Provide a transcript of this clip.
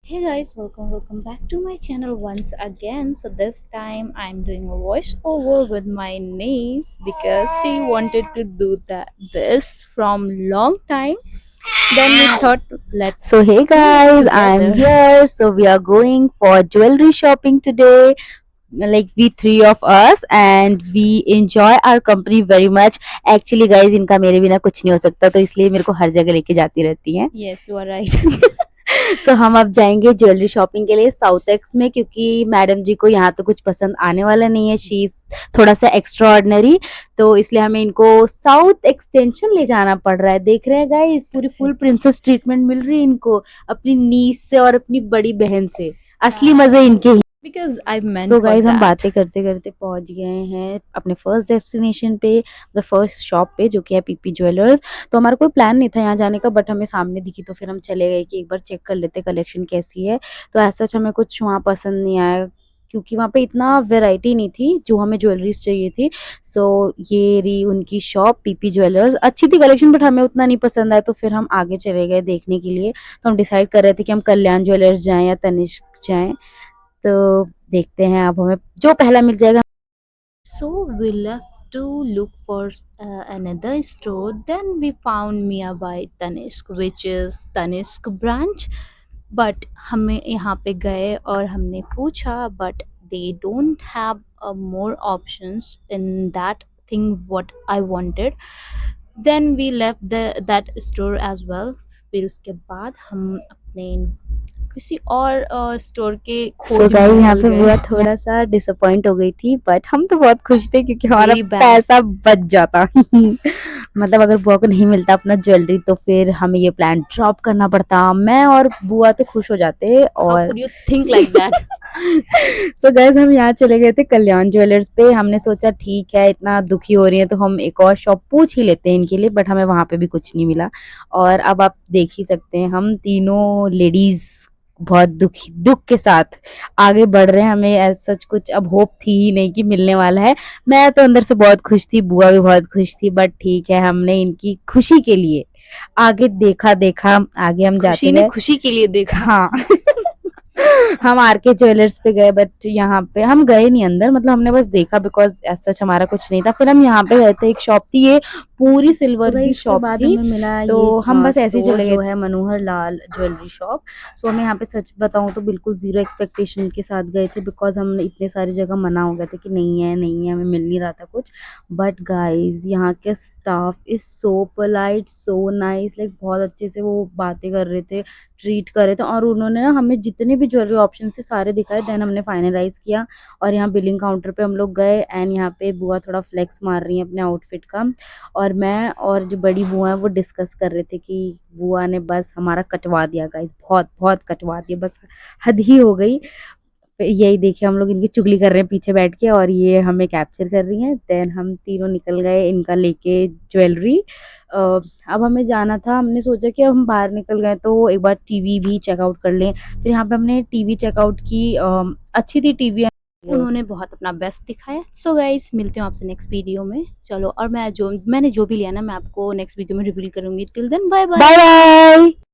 Hey guys, welcome back to my channel once again. So this time I'm doing a voiceover with my niece because she wanted to do this from long time. Then we thought let's So hey do it guys, I'm together. here. So we are going for jewelry shopping today. Like we three of us and we enjoy our company very much. Actually guys, इनका मेरे बिना कुछ नहीं हो सकता तो इसलिए मेरे को हर जगह लेके जाती रहती हैं. Yes, you are right. सो हम अब जाएंगे ज्वेलरी शॉपिंग के लिए साउथ एक्स में क्योंकि मैडम जी को यहाँ तो कुछ पसंद आने वाला नहीं है. शी इज थोड़ा सा एक्स्ट्रा ऑर्डिनरी, तो इसलिए हमें इनको साउथ एक्सटेंशन ले जाना पड़ रहा है. देख रहे हैं गाइस, पूरी फुल प्रिंसेस ट्रीटमेंट मिल रही है इनको अपनी नीस से और अपनी बड़ी बहन से. असली मजे इनके ही. Because I meant so for guys हम that. बातें करते करते पहुंच गए हैं अपने फर्स्ट डेस्टिनेशन पे, द फर्स्ट शॉप पे, जो कि है पीपी ज्वेलर्स. तो हमारा कोई प्लान नहीं था यहाँ जाने का, बट हमें सामने दिखी तो फिर हम चले गए कि एक बार चेक कर लेते कलेक्शन कैसी है. तो ऐसा हमें कुछ वहाँ पसंद नहीं आया क्योंकि वहाँ पे इतना वैरायटी नहीं थी जो हमें ज्वेलरीज चाहिए थी. सो ये रही उनकी शॉप पीपी ज्वेलर्स. अच्छी थी कलेक्शन बट हमें उतना नहीं पसंद आया, तो फिर हम आगे चले गए देखने के लिए. तो हम डिसाइड कर रहे थे कि हम कल्याण ज्वेलर्स जाएं या तनिष्क जाएं. तो देखते हैं अब हमें जो पहला मिल जाएगा. So we left to look for another store. Then we found nearby Tanishq, which is Tanishq branch. But हमें यहाँ पे गए और हमने पूछा, but they don't have more options in that thing what I wanted. Then we left that store as well. फिर उसके बाद हम अपने किसी और स्टोर के सो खोज में गाइस यहाँ निकल पे बुआ गए. थोड़ा सा डिसअपॉइंट हो गई थी, बट हम तो बहुत खुश थे क्योंकि हमारा Very bad. पैसा बच जाता. मतलब अगर बुआ को नहीं मिलता अपना ज्वेलरी तो फिर हमें ये प्लान ड्रॉप करना पड़ता. मैं और बुआ तो खुश हो जाते. How और could you think like that? So guys हम यहाँ चले गए थे कल्याण ज्वेलर्स पे. हमने सोचा ठीक है, इतना दुखी हो रही है तो हम एक और शॉप पूछ ही लेते हैं इनके लिए, बट हमें वहां पे भी कुछ नहीं मिला. और अब आप देख ही सकते हैं हम तीनों लेडीज बहुत दुख के साथ आगे बढ़ रहे हैं. हमें ऐसा सच कुछ अब होप थी ही नहीं कि मिलने वाला है. मैं तो अंदर से बहुत खुश थी, बुआ भी बहुत खुश थी, बट ठीक है, हमने इनकी खुशी के लिए आगे देखा देखा आगे हम खुशी जाते ने गए. खुशी के लिए देखा. हाँ. हम आर के ज्वेलर्स पे गए बट यहाँ पे हम गए नहीं अंदर, मतलब हमने बस देखा बिकॉज ऐसा हमारा कुछ नहीं था. फिर हम यहाँ पे गए थे, एक शॉप थी, ये पूरी सिल्वर की शॉप थी. मिला तो ये हम बस ऐसे ही स्टोर चले गए. जो है मनोहर लाल ज्वेलरी शॉप. सो हमें यहाँ पे सच बताऊँ तो बिल्कुल जीरो एक्सपेक्टेशन के साथ गए थे बिकॉज हम इतने सारी जगह मना हो गए थे कि नहीं है, हमें मिल नहीं रहा था कुछ. बट गाइज यहाँ के staff is so polite, so nice. Like बहुत अच्छे से वो बातें कर रहे थे, ट्रीट कर रहे थे, और उन्होंने ना हमें जितने भी ज्वेलरी ऑप्शन से सारे दिखाए. देन हमने फाइनलाइज किया और यहाँ बिलिंग काउंटर पे हम लोग गए. एंड यहाँ पे बुआ थोड़ा फ्लेक्स मार रही है अपने आउटफिट का, और मैं और जो बड़ी बुआ है वो डिस्कस कर रहे थे कि बुआ ने बस हमारा कटवा दिया गाइस, बहुत बहुत कटवा दिया, बस हद ही हो गई. यही देखिए हम लोग इनकी चुगली कर रहे हैं पीछे बैठ के और ये हमें कैप्चर कर रही हैं. देन हम तीनों निकल गए इनका लेके ज्वेलरी. अब हमें जाना था, हमने सोचा कि अब हम बाहर निकल गए तो एक बार टीवी भी चेकआउट कर लें. फिर यहाँ पे हमने टीवी चेकआउट की. अच्छी थी टीवी. उन्होंने बहुत अपना बेस्ट दिखाया. सो गाइस, मिलते हैं आपसे नेक्स्ट वीडियो में. चलो, और मैंने जो भी लिया ना मैं आपको नेक्स्ट वीडियो में रिवील करूंगी. Till then bye bye. Bye bye.